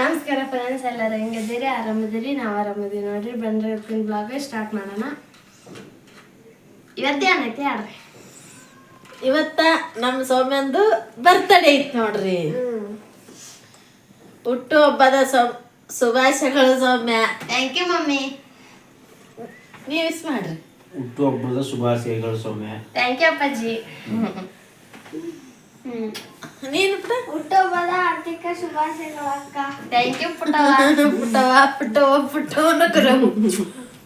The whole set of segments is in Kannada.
ನಮಸ್ಕಾರ ಫ್ರೆಂಡ್ಸ್, ಎಲ್ಲರೂ ಹೆಂಗಿದ್ದೀರಿ? ಆರಾಮಿದ್ದೀರಿ? ನಾವು ಆರಾಮಿದ್ದೀವಿ ನೋಡ್ರಿ. ಬಂದ್ರೆ ಇವತ್ತಿನ ಬ್ಲಾಗ್ ಸ್ಟಾರ್ಟ್ ಮಾಡೋಣ. ಇವತ್ತೇ ಏನೈತಿ ಹೇಳ್ರಿ. ಇವತ್ತ ನಮ್ಮ ಸೌಮ್ಯಂದು ಬರ್ತ್ಡೇ ಐತಿ ನೋಡ್ರಿ. ಹುಟ್ಟು ಹಬ್ಬದ ಶುಭಾಶಯಗಳು ಸೌಮ್ಯ. Thank you mummy. ನೀವು ವಿಶ್ ಮಾಡ್ರಿ. ಹುಟ್ಟು ಹಬ್ಬದ ಶುಭಾಶಯಗಳು ಸೌಮ್ಯ. ಥ್ಯಾಂಕ್ ಯು ಅಪ್ಪಾಜಿ. ನೀನು ಹುಟ್ಟುಹಬ್ಬದ ಆರ್ಥಿಕ ಶುಭಾಶಯಗಳು ಅಕ್ಕ. Thank you ಪುಟ್ಟವ.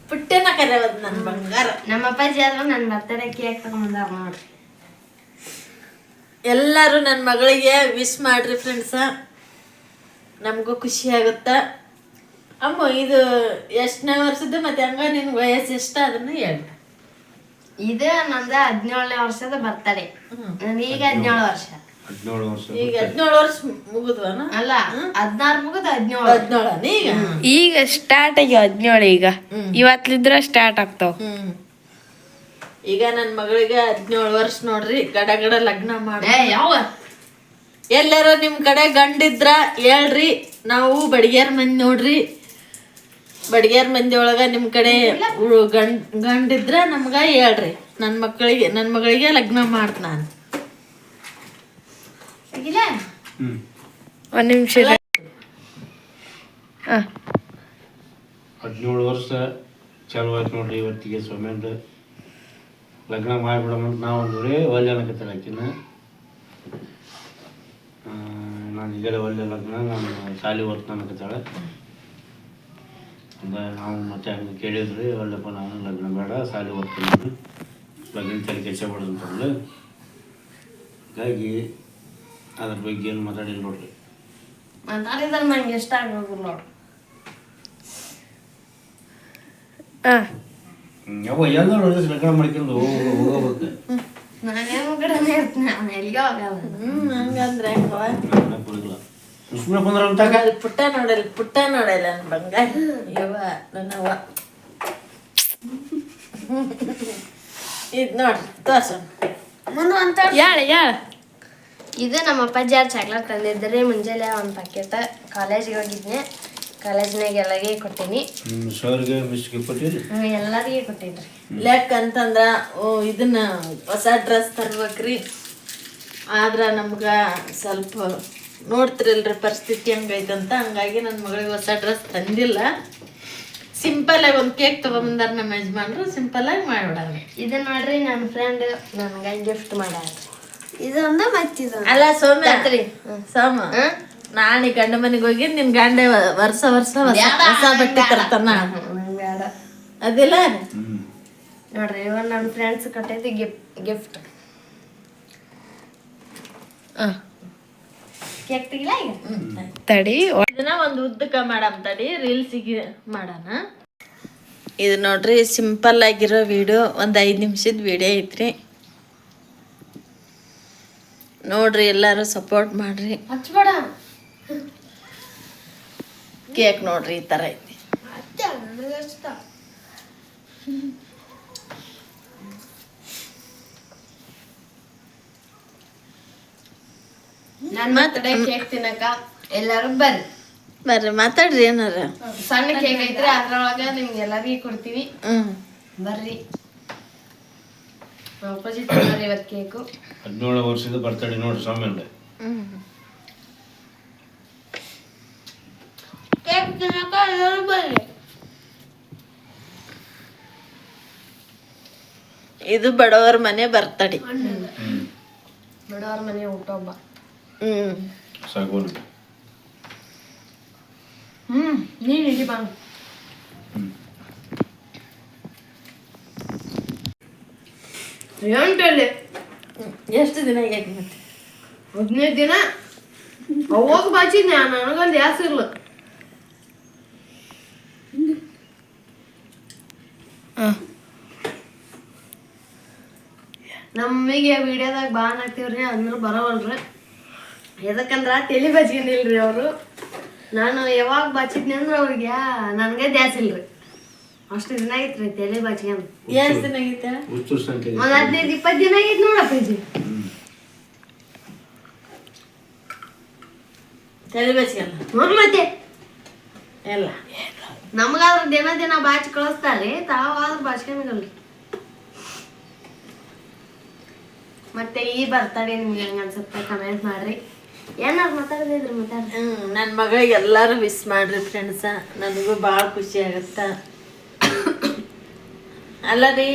ಪುಟ್ಟೆನ ಕರೆವದ್ ನನ್ನ ಬಂಗಾರ. ನಮ್ಮ ಅಪ್ಪಾಜಿ ಆದ್ರೂ ನನ್ನ ಬರ್ತಡೇ ಕೇಕ್ ತಗೊಂಬಂದಾರ ನೋಡ್ರಿ. ಎಲ್ಲರೂ ನನ್ನ ಮಗಳಿಗೆ ವಿಶ್ ಮಾಡ್ರಿ ಫ್ರೆಂಡ್ಸ, ನಮಗೂ ಖುಷಿ ಆಗುತ್ತ. ಅಮ್ಮ ಇದು ಎಷ್ಟನೇ ವರ್ಷದ್ದು ಮತ್ತೆ ಹಂಗ ನಿನ್ ವಯಸ್ಸು ಎಷ್ಟ ಅದನ್ನ ಹೇಳಿ. ಇದು ನಂದು 17ನೇ ವರ್ಷದ ಬರ್ತಡೇ. ಈಗ 17 ವರ್ಷ. ಈಗ 17 ವರ್ಷ ಮುಗಿದ್ವನ? ಅಲ್ಲ, 16 ಮುಗಿದ 17 ಈಗ ಸ್ಟಾರ್ಟ್ ಆಗಿ 17. ಈಗ ಇವತ್ತಿದ್ರ ಸ್ಟಾರ್ಟ್ ಆಗ್ತಾವ. ಈಗ ನನ್ನ ಮಗಳಿಗೆ 17 ವರ್ಷ ನೋಡ್ರಿ. ಗಡ ಗಡ ಲಗ್ನ ಮಾಡಿ ಯಾವ ಎಲ್ಲಾರ ನಿಮ್ ಕಡೆ ಗಂಡಿದ್ರ ಹೇಳ್ರಿ. ನಾವು ಬಡಿಗ್ಯಾರ ಮಂದಿ ನೋಡ್ರಿ. ಬಡಿಗ್ಯಾರ ಮಂದಿ ಒಳಗ ನಿಮ್ ಕಡೆ ಗಂಡಿದ್ರ ನಮ್ಗ ಹೇಳ್ರಿ. ನನ್ನ ಮಗಳಿಗೆ ಲಗ್ನ ಮಾಡ್ತ ನಾನು. ಒಂದ್ ನಿಮಿಷ. 17 ವರ್ಷ ಚಾಲು ಆಯ್ತು ನೋಡ್ರಿ. ಇವತ್ತಿಗೆ ಸೌಮ್ಯಂದು ಲಗ್ನ ಮಾಡಿಬಿಡಮಂತ ನಾವು ಅಂದ್ರಿ. ಒಲ್ಲೆ ಅನ್ನಕತ್ತಾಳ ಆಕಿನ. ನಾನು ಈಗಲೇ ಒಲ್ಲೆ ಲಗ್ನ, ನಾನು ಶಾಲೆ ಓದ್ತ ಅನ್ನಕತ್ತಾಳೆ. ಹಂಗ ನಾವು ಮತ್ತೆ ಹಂಗೆ ಕೇಳಿದ್ರಿ. ಒಳ್ಳೆಪ್ಪ ನಾನು ಲಗ್ನ ಬೇಡ, ಶಾಲೆ ಓದ್ತೀನಿ, ನಾನು ಲಗ್ನ ತಲೆ ಕೆಡ್ಸಬಾರ್ದು ಅಂತಂದು. ಹೀಗಾಗಿ ಅದ್ರ ಬಗ್ಗೆ ಏನು ಮಾತಾಡಿಲ್ಲ ನೋಡ್ರಿ. ಮಾತಾಡಿದ್ರೆ ನಂಗೆ ಇಷ್ಟ ಆಗೋದು ನೋಡ್ರಿ. ಯಾವ ಎಲ್ಲರೂ ಲಗ್ನ ಮಾಡ್ಕೊಂಡು ಹೋಗಬೇಕು. ನಾನೇನು ಕಡೆನೇ ಇರ್ತೀನಿ, ನಾನು ಎಲ್ಲಿಗೆ ಹೋಗಲ್ಲ. ಹಂಗಂದ್ರೆ ಬರೋದಿಲ್ಲ. ಸುಮ್ಮನೆ ಬಂದ್ರ ಪುಟ್ಟ ನೋಡಲ್ಲ ನನ್ನ ಬಂಗಾರ. ಯವ್ವ ನನ್ನವ್ವ ಇದು ನೋಡ್ರಿ ತೋರ್ಸ ಮುಂದೆ ಅಂತ ಹೇಳ. ಇದು ನಮ್ಮ ಅಪ್ಪಾಜಿ ಯಾರು ಚಾಕ್ಲೇಟ್ ತಂದಿದ್ರಿ. ಮುಂಜಾನೆ ಒಂದು ಪ್ಯಾಕೆಟ್ ಕಾಲೇಜಿಗೆ ಹೋಗಿದ್ನಿ. ಕಾಲೇಜ್ನಾಗ ಎಲ್ಲರಿಗೆ ಕೊಟ್ಟೀನಿ. ಸರ್ಗೆ ಮಿಸ್ಗೆ ಕೊಟ್ಟಿರಿ? ಎಲ್ಲರಿಗೆ ಕೊಟ್ಟಿದ್ರಿ. ಲೆಕ್ಕ ಅಂತಂದ್ರ ಇದನ್ನ ಹೊಸ ಡ್ರೆಸ್ ತರ್ಬೇಕ್ರಿ. ಆದ್ರ ನಮ್ಗ ಸ್ವಲ್ಪ ನೋಡ್ತಿರಲ್ರಿ ಪರಿಸ್ಥಿತಿ ಹಂಗೈತಂತ. ಹಂಗಾಗಿ ನನ್ನ ಮಗಳಿಗೆ ಹೊಸ ಡ್ರೆಸ್ ತಂದಿಲ್ಲ. ಸಿಂಪಲ್ ಆಗಿ ಒಂದು ಕೇಕ್ ತಗೊಂಬಂದಾರ ನಮ್ಮ ಯಜಮಾನ್ರು. ಸಿಂಪಲ್ ಆಗಿ ಮಾಡ್ಬಿಡಾರ. ಇದು ನೋಡ್ರಿ, ನನ್ನ ಫ್ರೆಂಡ್ ನನ್ಗೆ ಗಿಫ್ಟ್ ಮಾಡ್ಯಾರ. ಇದೊಂದು ಮತ್ತಿದು ಅಲ್ಲ ಸೌಮ್ಯ ಸೋಮ, ನಾಳೆ ಗಂಡ ಮನೆಗೆ ಹೋಗಿ ನಿನ್ ಗಂಡ ವರ್ಷ ಹೊಸ ಬಟ್ಟೆ ತರ್ತಾನ. ಬೇಡ ಅದಿಲ್ಲ ನೋಡ್ರಿ, ಇವಾಗ ನನ್ನ ಫ್ರೆಂಡ್ಸ್ ಕೊಟ್ಟೈತಿ ಗಿಫ್ಟ್. ಕೇಕ್ ತೆಗಿಲ ಈಗ ತಡಿ. ಇದನ್ನ ಒಂದು ಉದ್ದಕ್ಕ ಮಾಡಮ್ ತಡಿ, ರೀಲ್ಸಿಗೆ ಮಾಡೋಣ. ಇದು ನೋಡ್ರಿ ಸಿಂಪಲ್ ಆಗಿರೋ ವಿಡಿಯೋ, ಒಂದು 5 ನಿಮಿಷದ ವಿಡಿಯೋ ಐತ್ರಿ. ನೋಡ್ರಿ, ಎಲ್ಲರೂ ಸಪೋರ್ಟ್ ಮಾಡ್ರಿ. ಹಚ್ಬೇಡ. ಕೇಕ್ ನೋಡ್ರಿ ಈ ಥರ ಐತಿ. ನನ್ನ ಮತ್ತೆ ಕೇಕ್ ತಿನ್ನಕ ಎಲ್ಲಾರು ಬರ್ರಿ ಮಾತಾಡ್ರಿ. ಏನಾರ ಸಣ್ಣ ಕೇಕ್ ಐತ್ರಿ, ಅದ್ರೊಳಗ ನಿಮ್ಗೆ ಎಲ್ಲರಿಗೂ ಕೊಡ್ತೀವಿ. ಬರ್ರಿ. ಅಪೋಸಿಟ್ ಇವತ್ತು ಕೇಕು 17 ವರ್ಷದ ಬರ್ತಡೇ ನೋಡ್ರಿ ಸೌಮ್ಯಂದ. ಕೇಕ್ ತಿನ್ನಕ ಎಲ್ಲರೂ ಬರ್ರಿ. ಇದು ಬಡವರ ಮನೆ ಬರ್ತಡೇ. ಬಡವರ ಮನೆ ಹುಟ್ಟುಹಬ್ಬ. ಸಾಗೋಣ. ನೀನು ಇಡಿ ಬಾ. ಏನ್ಟಲ್ಲಿ ಎಷ್ಟು ದಿನ ಆಗೈತಿ ಮತ್ತೆ? 15 ದಿನ. ಅವಾಗ ಬಾಚಿದ್ನ, ನನಗೊಂದು ಯಾಸಿರ್ಲ. ನಮ್ಮಿಗೆ ವಿಡಿಯೋದಾಗ ಬಾ ಹಾಕ್ತೀವ್ರಿ, ಅಂದ್ರೆ ಬರೋವಲ್ರಿ. ಎದಕ್ಕಂದ್ರ ತಲೆ ಬಚ್ಕೊಂಡಿಲ್ರಿ ಅವರು. ನಾನು ಯಾವಾಗ ಬಾಚಿದ್ನಿ ಅಂದ್ರೆ ಅವ್ರಿಗೆ ನನಗೆ ದ್ಯಾಸಿಲ್ರಿ. ಅಷ್ಟು ದಿನ ಆಗೈತ್ರಿ ತಲೆ ಬಾಚ್ಕೊಂಡು. ಎಷ್ಟು ದಿನ ಆಗೈತೆ? ಒಂದು 15-20 ದಿನ ಆಗೈತಿ ನೋಡಪ್ಪಾಜಿ. ತಲೆ ಬಚ್ಕಲ್ಲ ಮತ್ತೆ ಎಲ್ಲ ನಮಗಾದ್ರ ದಿನ ಬಾಚಿ ಕಳಿಸ್ತಾರ್ರಿ, ತಾವಾದ್ರೂ ಬಾಚ್ಕೊಂಡಲ್ರಿ. ಮತ್ತೆ ಈ ಬರ್ತಡೇ ನಿಮ್ಗೆ ಹೆಂಗ ಅನ್ಸುತ್ತೆ ಕಮೆಂಟ್ ಮಾಡ್ರಿ. ಏನಾರು ಮಾತಾಡೋದಿದ್ರಿ ಮಾತಾಡ್ರಿ. ನನ್ನ ಮಗಳಿಗೆ ಎಲ್ಲರೂ ವಿಶ್ ಮಾಡ್ರಿ ಫ್ರೆಂಡ್ಸ, ನನಗೂ ಭಾಳ ಖುಷಿ ಆಗುತ್ತ. ಅಲ್ಲ ರೀ,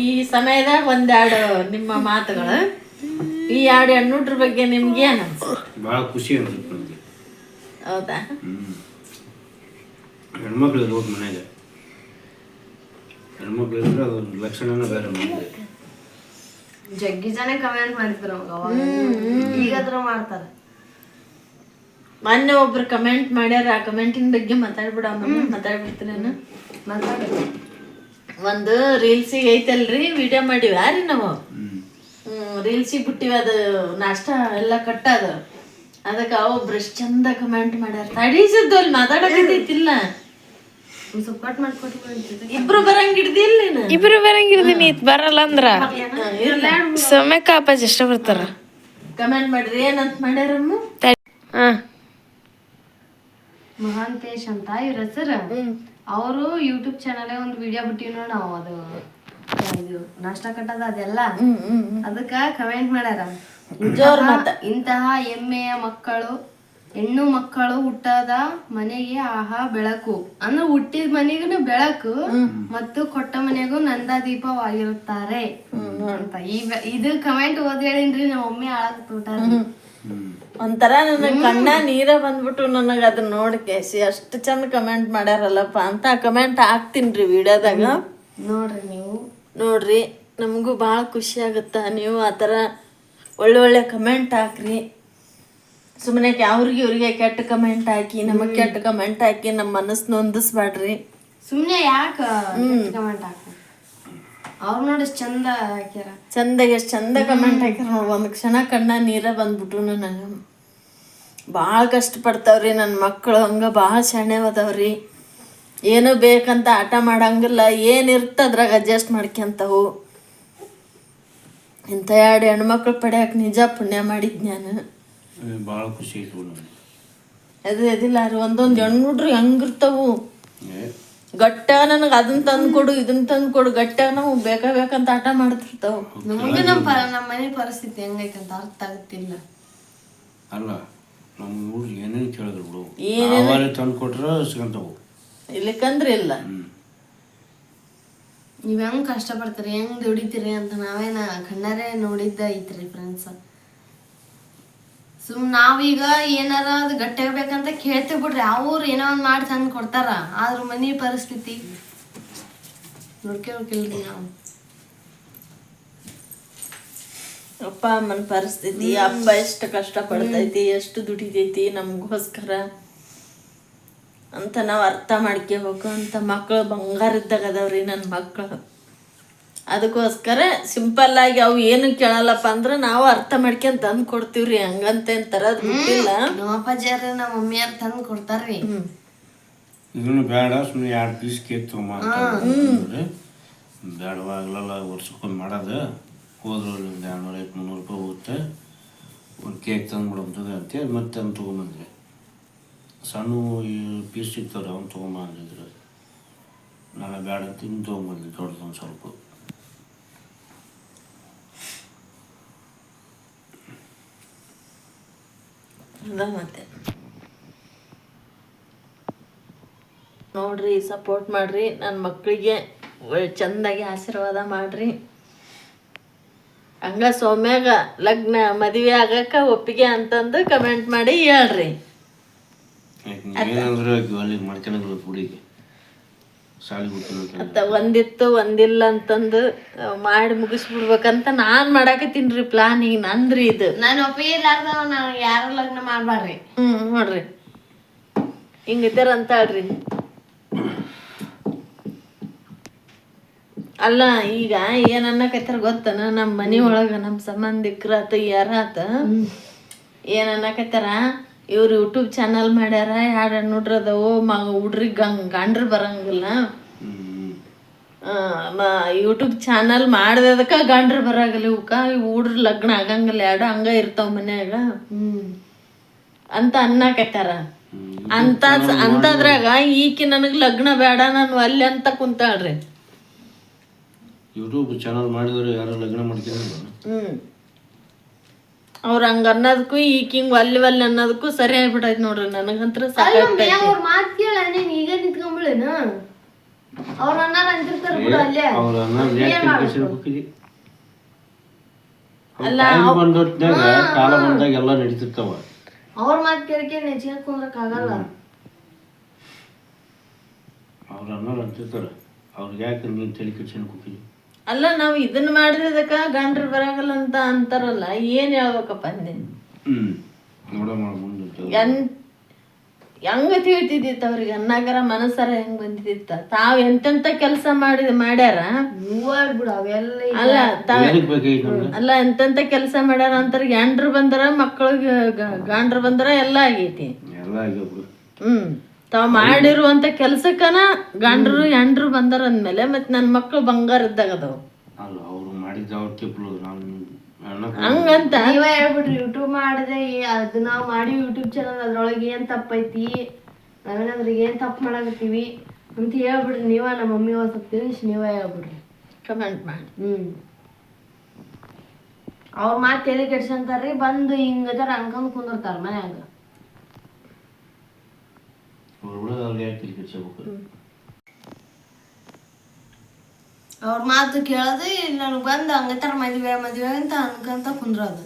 ಈ ಸಮಯದಾಗ ಒಂದೆರಡು ನಿಮ್ಮ ಮಾತುಗಳು, ಈ ಎರಡು ಹೆಣ್ಣುಟ್ರ ಬಗ್ಗೆ ನಿಮ್ಗೆ ಏನು ಅನ್ಸುತ್ತೆ? ಭಾಳ ಖುಷಿ ಅನ್ಸುತ್ತೆ ನನಗೆ. ಹೌದಾ? ಹೆಣ್ಮಕ್ಳು ಇರ್ಬೇಕು ಮನೆಯಾಗ. ಹೆಣ್ಮಕ್ಳು ಇದ್ರೆ ಅದ್ರ ಲಕ್ಷಣನೇ ಬೇರೆ ಮನೆಗೆ. ಜಗ್ಗಿ ಜನ ಕಮೆಂಟ್ ಮಾಡಿದ್ರು ಅವಾಗ, ಈಗಾದ್ರೂ ಮಾಡ್ತಾರ. ಮೊನ್ನೆ ಒಬ್ರು ಕಮೆಂಟ್ ಮಾಡ್ಯಾರ, ಆ ಕಮೆಂಟಿನ ಬಗ್ಗೆ ಮಾತಾಡ್ಬಿಡ್ತೀನಿ ನಾನು. ಒಂದು ರೀಲ್ಸಿಗೆ ಐತಲ್ರಿ, ವಿಡಿಯೋ ಮಾಡಿವಿ ಯಾರಿ ನಾವು, ರೀಲ್ಸಿಗೆ ಬಿಟ್ಟಿವಿ. ಅದು ನಾಷ್ಟ ಎಲ್ಲ ಕಟ್ಟದ, ಅದಕ್ಕೆ ಒಬ್ರು ಎಷ್ಟು ಚಂದ ಕಮೆಂಟ್ ಮಾಡ್ಯಾರ. ತಡೀಸಿದ್ದು ಅಲ್ಲಿ ಮಾತಾಡಕತ್ತಿಲ್ಲ, ಇಬ್ರು ಬರಂಗಿಡ್ದಿಲ್ಲ. ಇಬ್ರು ಬರಂಗಿರ್ದೀನಿ, ಬರಲ್ಲ ಅಂದ್ರ ಸೌಮ್ಯಕ್ಕ ಅಪ್ಪಾಜಿ ಇಷ್ಟ ಬರ್ತಾರ. ಕಮೆಂಟ್ ಮಾಡ್ರಿ, ಏನಂತ ಮಾಡ್ಯಾರಮ್ಮ? ಮಹಾಂತೇಶ್ ಅಂತ ಇವ್ರ ಹೆಸರು. ಅವರು ಯೂಟ್ಯೂಬ್ ಚಾನಲ್ ಒಂದು ವಿಡಿಯೋ ಬಿಟ್ಟಿವಿ ನೋಡಿ ನಾವು, ಅದು ನಾಷ್ಟ ಕಟ್ಟದ ಅದೆಲ್ಲ, ಅದಕ್ಕ ಕಮೆಂಟ್ ಮಾಡ್ಯಾರ, ಇಂತಹ ಹೆಮ್ಮೆಯ ಮಕ್ಕಳು, ಹೆಣ್ಣು ಮಕ್ಕಳು ಹುಟ್ಟದ ಮನೆಗೆ ಆಹಾ ಬೆಳಕು, ಅಂದ್ರೆ ಹುಟ್ಟಿದ ಮನೆಗೂ ಬೆಳಕು ಮತ್ತು ಕೊಟ್ಟ ಮನೆಗೂ ನಂದಾದೀಪವಾಗಿರುತ್ತಾರೆ ಅಂತ. ಇದು ಕಮೆಂಟ್ ಓದ್ ಹೇಳಿನ್ರಿ ನಮ್ಮ ಮಮ್ಮಿ ಆಳಕ್ ತೋಟ. ಒಂಥರ ನನಗೆ ಕಣ್ಣ ನೀರ ಬಂದ್ಬಿಟ್ಟು ನನಗೆ ಅದನ್ನ ನೋಡ್ಕೇಸಿ ಅಷ್ಟು ಚಂದ ಕಮೆಂಟ್ ಮಾಡ್ಯಾರಲ್ಲಪ್ಪ ಅಂತ ಕಮೆಂಟ್ ಹಾಕ್ತೀನಿ ವಿಡಿಯೋದಾಗ. ನೋಡ್ರಿ ನೀವು ನೋಡ್ರಿ, ನಮಗೂ ಭಾಳ ಖುಷಿ ಆಗುತ್ತಾ. ನೀವು ಆ ಥರ ಒಳ್ಳೊಳ್ಳೆ ಕಮೆಂಟ್ ಹಾಕ್ರಿ. ಸುಮ್ಮನೆ ಇವ್ರಿಗೆ ಕೆಟ್ಟ ಕಮೆಂಟ್ ಹಾಕಿ, ನಮಗೆ ಕೆಟ್ಟ ಕಮೆಂಟ್ ಹಾಕಿ ನಮ್ಮ ಮನಸ್ಸು ನೊಂದಿಸ್ಬೇಡ್ರಿ. ಸುಮ್ಮನೆ ಯಾಕೆ ಕಮೆಂಟ್ ಹಾಕ, ಅವ್ರು ನೋಡಿ ಚಂದ ಹಾಕ್ಯಾರ, ಚಂದಾಗ ಎಷ್ಟು ಚಂದ ಕಮೆಂಟ್ ಹಾಕ್ಯಾರ ನೋಡಿ. ಒಂದು ಕ್ಷಣ ಕಣ್ಣ ನೀರ ಬಂದ್ಬಿಟ್ರು. ನನಗೆ ಭಾಳ ಕಷ್ಟಪಡ್ತಾವ್ರಿ ನನ್ನ ಮಕ್ಕಳು, ಹಂಗೆ ಭಾಳ ಶಾಣ್ಯವಾದವ್ರಿ. ಏನೂ ಬೇಕಂತ ಆಟ ಮಾಡಂಗಿಲ್ಲ, ಏನಿರುತ್ತೆ ಅದ್ರಾಗ ಅಡ್ಜಸ್ಟ್ ಮಾಡ್ಕೊಂತವು. ಇಂಥ ಎರಡು ಹೆಣ್ಮಕ್ಳು ಪಡ್ಯಾಕ ನಿಜ ಪುಣ್ಯ ಮಾಡಿದ್ ನಾನು. ಭಾಳ ಖುಷಿ ಆಯ್ತು ಅದು ಎದಿಲ್ಲ ರೀ, ಒಂದೊಂದು ಹೆಣ್ಮುಡ್ರಿ ಹೆಂಗಿರ್ತಾವು ಗಟ್ಟ. ನನಗೆ ಅದನ್ನ ತಂದು ಕೊಡು, ಇದನ್ನ ತಂದು ಕೊಡು, ಗಟ್ಟ ನಾವು ಬೇಕಂತ ಆಟ ಮಾಡ್ತಿರ್ತಾವ. ನಮಗೆ ನಮ್ಮ ಮನೆ ಪರಿಸ್ಥಿತಿ ಹೆಂಗೈತಂತ ಅರ್ಥ ಆಗುತ್ತಿಲ್ಲ. ಅಲ್ಲ, ನಮ್ಮ ಊರು ಏನೇನು ಕೇಳಿದ್ರು ಬಿಡು, ಏನೇನು ತಂದು ಕೊಟ್ರೆ ಸಿಗಂತವು, ಇಲ್ಲಿಕಂದ್ರೆ ಇಲ್ಲ. ನೀವ್ ಹೆಂಗ್ ಕಷ್ಟಪಡ್ತೀರಿ, ಹೆಂಗ್ ದುಡಿತೀರಿ ಅಂತ ನಾವೇನ ಕಣ್ಣಾರೆ ನೋಡಿದ್ದ ಐತ್ರಿ ಫ್ರೆಂಡ್ಸ್. ನಾವೀಗ ಏನಾರ ಅದು ಗಟ್ಟಿಯಾಗಬೇಕಂತ ಕೇಳ್ತೇವೆ ಬಿಡ್ರಿ, ಅವ್ರು ಏನೋ ಒಂದು ಮಾಡಿ ತಂದು ಕೊಡ್ತಾರ. ಆದ್ರ ಮನೆ ಪರಿಸ್ಥಿತಿ ನೋಡ್ಕೊಳ್ರಿ ನಾವು. ಅಪ್ಪ ಅಮ್ಮನ ಪರಿಸ್ಥಿತಿ, ಅಪ್ಪ ಎಷ್ಟು ಕಷ್ಟ ಪಡ್ತೈತಿ, ಎಷ್ಟು ದುಡಿತೈತಿ ನಮಗೋಸ್ಕರ ಅಂತ ನಾವು ಅರ್ಥ ಮಾಡ್ಕೋಬೇಕು. ಅಂತ ಮಕ್ಕಳು ಬಂಗಾರ ಇದ್ದಾಗ ಅದಾವ್ರಿ ನನ್ನ ಮಕ್ಕಳು. ಅದಕ್ಕೋಸ್ಕರ ಸಿಂಪಲ್ ಆಗಿ ಅವು ಏನು ಕೇಳಲ್ಲಪ್ಪ ಅಂದ್ರೆ ನಾವು ಅರ್ಥ ಮಾಡ್ಕೊಂಡ್ ತಂದು ಕೊಡ್ತೀವ್ರಿ. ಹಂಗಂತ ಏನ್ ತರದ್ ಬಿಟ್ಟಿಲ್ಲ. ನಮ್ಮ ಅಪ್ಪಾಜಿಯಾರ ನಮ್ಮ ಮಮ್ಮಿಯಾರ ತಂದು ಕೊಡ್ತಾರ್ರಿ. ಇದನ್ನು ಬೇಡ, ಸುಮ್ಮನೆ 2 ಪೀಸ್ ಕೇಕ್ ತೊಗೊಂಬ ಬೇಡವಾಗ್ಲಲ್ಲ, ವರ್ಷಕ್ಕೊಂದು ಮಾಡೋದು, ಹೋದ್ರು ಒಂದು 200-300 ರೂಪಾಯಿ ಹೋಗುತ್ತೆ, ಒಂದು ಕೇಕ್ ತಂದು ಬಿಡೋದು ಅಂತೇಳಿ ಮತ್ತೆ ತಂದು ತೊಗೊಂಬಂದ್ರಿ. ಸಣ್ಣ ಈ ಪೀಸ್ ಸಿಗ್ತಾವ್ರಿ, ಅವ್ನು ತೊಗೊಂಬ ಅಂದಿದ್ರು. ನಾನು ಬೇಡ ಅಂತ ಇನ್ನು ತೊಗೊಂಬಂದಿದ್ದೆ ದೊಡ್ಡದೊಂದು ಸ್ವಲ್ಪ. ಮತ್ತೆ ನೋಡ್ರಿ, ಸಪೋರ್ಟ್ ಮಾಡ್ರಿ ನನ್ನ ಮಕ್ಕಳಿಗೆ, ಚಂದಾಗಿ ಆಶೀರ್ವಾದ ಮಾಡ್ರಿ. ಹಂಗ ಸೌಮ್ಯಾಗ ಲಗ್ನ ಮದುವೆ ಆಗಕ್ಕ ಒಪ್ಪಿಗೆ ಅಂತಂದು ಕಮೆಂಟ್ ಮಾಡಿ ಹೇಳ್ರಿ. ಏನಂದ್ರೆ ಅಲ್ಲಿ ಮಾಡ್ಕೊಳಂಗಿಲ್ಲ ಹುಡುಗಿ, ಅತ್ತ ಒಂದಿತ್ತು ಒಂದಿಲ್ಲ ಅಂತಂದು ಮಾಡಿ ಮುಗಿಸ್ಬಿಡ್ಬೇಕಂತ ನಾನ್ ಮಾಡಾಕತ್ತೀನ್ರಿ ಪ್ಲಾನ್. ಈಗ ನಂದ್ರಿ ಇದು. ನಾನು ಒಪ್ಪಿಗೆಲಾರ್ದವ ನಾನು ಯಾರ ಲಗ್ನ ಮಾಡ್ಬಾರ್ರಿ. ನೋಡ್ರಿ ಹಿಂಗಿದ್ದಾರ ಅಂತ ಹೇಳ್ರಿ. ಅಲ್ಲ, ಈಗ ಏನ್ ಅನ್ನಕತ್ತಾರ ಗೊತ್ತನ, ನಮ್ಮ ಮನಿ ಒಳಗ ನಮ್ಮ ಸಂಬಂಧಿಕರ ಆತ ಯಾರ ಆತ ಏನ್ ಅನ್ನಕತ್ತಾರ, ಇವ್ರು ಯೂಟ್ಯೂಬ್ ಚಾನಲ್ ಮಾಡ್ಯಾರ, 2 ಹೆಣ್ಣುಡ್ರದವು, ಹುಡ್ರಿಗೆ ಗಂಡ್ರು ಬರಂಗಿಲ್ಲ, ಯೂಟ್ಯೂಬ್ ಚಾನಲ್ ಮಾಡ್ದದಕ್ಕ ಗಂಡ್ರು ಬರಾಗಲ್ಲ, ಇವಕ್ಕ ಹುಡ್ರ ಲಗ್ನ ಆಗಂಗಿಲ್ಲ, 2 ಹಂಗ ಇರ್ತಾವ ಮನ್ಯಾಗ ಅಂತ ಅನ್ನಕತ್ತಾರ. ಅಂತದ್ರಾಗ ಈಕಿ ನನಗೆ ಲಗ್ನ ಬೇಡ ನಾನು ಅಲ್ಲಿ ಅಂತ ಕುಂತಾಳ್ರಿ. ಯೂಟ್ಯೂಬ್ ಚಾನಲ್ ಮಾಡಿದ್ರೆ ಯಾರು ಲಗ್ನ ಮಾಡ್ಕೊಂಡು ಅವ್ರ ಹಂಗ ಅನ್ನೋದಕ್ಕೂ ಈಕಿ ಹಿಂಗ್ ಒಲ್ಲಿ ಅನ್ನೋದಕ್ಕೂ ಸರಿ ಆಗ್ಬಿಟ್ಟೈತಿ ನೋಡ್ರಿ. ನನಗಂತ್ರ ಸಾಕಾಗ್ತೈತಿ. ಅವ್ರ ಮಾತು ಕೇಳ ನೀನ್ ಈಗ ನಿಂತ್ಕೊಂಬಿಳೇನ? ಅವ್ರ ಅನ್ನಾರ ಅಂತಿರ್ತಾರ ಬಿಡು ಅಲ್ಲೇ. ಕಾಲ ಬಂದಾಗ ಎಲ್ಲ ನಡೀತಿರ್ತಾವ. ಅವ್ರ ಮಾತು ಕೇಳಕ್ಕೆ ನೆಚ್ಕೊಂಡ್ ಕುಂದ್ರಕ್ ಆಗಲ್ಲ. ಅವ್ರ ಅನ್ನಾರ ಅಂತಿರ್ತಾರ, ಅವ್ರಿಗೆ ಯಾಕೆ ನೀನ್ ತಲೆ ಕೆಡ್ಸ್ಕೊಂಡ್ ಕೂತಿದ್ದಿ? ಅಲ್ಲ ನಾವು ಇದನ್ನ ಮಾಡಿದಕ್ಕ ಗಂಡ್ರು ಬರಾಗಲ್ಲ ಅಂತ ಅಂತಾರಲ್ಲ, ಏನ್ ಹೇಳ್ಬೇಕಪ್ಪ ಅಂದೆ. ಹೆಂಗ ತಿಳಿತಿದ್ದಿತ್ತ ಅವ್ರಿಗೆ ಅನ್ನಾಗರ ಮನಸ್ಸಾರ ಹೆಂಗ್ ಬಂದಿದ್ದಿತ್ತ? ತಾವ್ ಎಂತೆಂತ ಕೆಲಸ ಮಾಡ್ಯಾರ ಬಿಡು ಅವೆಲ್ಲ. ಅಲ್ಲ ಎಂತೆಂತ ಕೆಲಸ ಮಾಡ್ಯಾರ ಅಂತಾರ. ಗಂಡ್ರು ಬಂದರ ಮಕ್ಕಳಿಗೆ ಗಂಡ್ರು ಬಂದರ ಎಲ್ಲ ಆಗೈತಿ. ತಾವ್ ಮಾಡಿರುವಂತ ಕೆಲ್ಸಕ್ಕನ ಗಂಡ್ರು ಹೆಂಡ್ರು ಬಂದಾರ ಅಂದ್ಮೇಲೆ ಮತ್ ನನ್ ಮಕ್ಳು ಬಂಗಾರ ಇದ್ದಾಗ ಅದಾವ. ಹಂಗಂತ ನೀವ ಹೇಳ್ಬಿಟ್ರಿ ಯೂಟ್ಯೂಬ್ ಮಾಡಿದೆ ಅದು ನಾವ್ ಮಾಡಿ ಯೂಟ್ಯೂಬ್ ಚಾನಲ್ ಅದ್ರೊಳಗೆ ಏನ್ ತಪ್ಪೈತಿ, ನಾವೇನಾದ್ರಿಗೆ ಏನ್ ತಪ್ಪು ಮಾಡಾಕತ್ತೀವಿ ಅಂತ ಹೇಳ್ಬಿಡ್ರಿ. ನೀವ ನಮ್ಮ ಮಮ್ಮಿ ಸ್ವಲ್ಪ ತಿಳಿಸಿ ನೀವ ಹೇಳ್ಬಿಡ್ರಿ, ಕಮೆಂಟ್ ಮಾಡಿ. ಅವ್ರ ಮಾತು ತಲೆ ಕೆಡ್ಸಂತಾರ್ರಿ, ಬಂದು ಹಿಂಗದಾರ ಅನ್ಕೊಂಡ್ ಕುಂದಿರ್ತಾರ ಮನ್ಯಾಗ. ಅವ್ರ ಮಾತು ಕೇಳೋದು ಇಲ್ಲಿ ನನಗೆ ಬಂದು ಹಂಗತಾರ ಮದ್ವೆ ಅಂತ ಅನ್ಕೊಂತ ಕುಂದ್ರೋದು.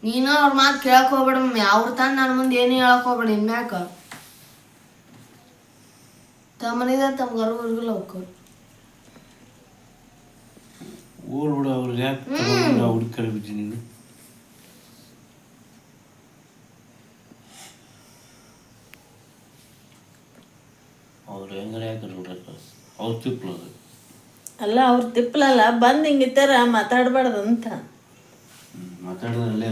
ನೀನು ಅವ್ರ ಮಾತು ಕೇಳಕ್ ಹೋಗ್ಬೇಡ ಮಮ್ಮಿ. ಅವ್ರ ತಂದು ನನ್ನ ಮುಂದೆ ಏನು ಹೇಳಕ್ ಹೋಗ್ಬೇಡ. ಇನ್ಮ್ಯಾಕ ತಮ್ಮನಿದ ತಮ್ಮ ಗರ್ವರ್ಗಿಲ್ಲ ಹೋಗ್ಕೊ ಓಡ್ಬಿಡ. ಅವ್ರಿಗೆ ಯಾಕೆ ಹುಡುಕಿ ಬಿದ್ದೀನಿ ನೀನು? ಅವ್ರು ಹೆಂಗಾರೆ ಯಾಕೆ ನೋಡ್ರಕ್ಕ ಅವ್ರು ತಿಪ್ಪಲದು. ಅಲ್ಲ ಅವ್ರು ತಿಪ್ಪಲಲ್ಲ, ಬಂದು ಹಿಂಗಿತ್ತಾರ ಮಾತಾಡ್ಬಾರ್ದು ಅಂತ ಮಾತಾಡಿದ್ರಲ್ಲೇ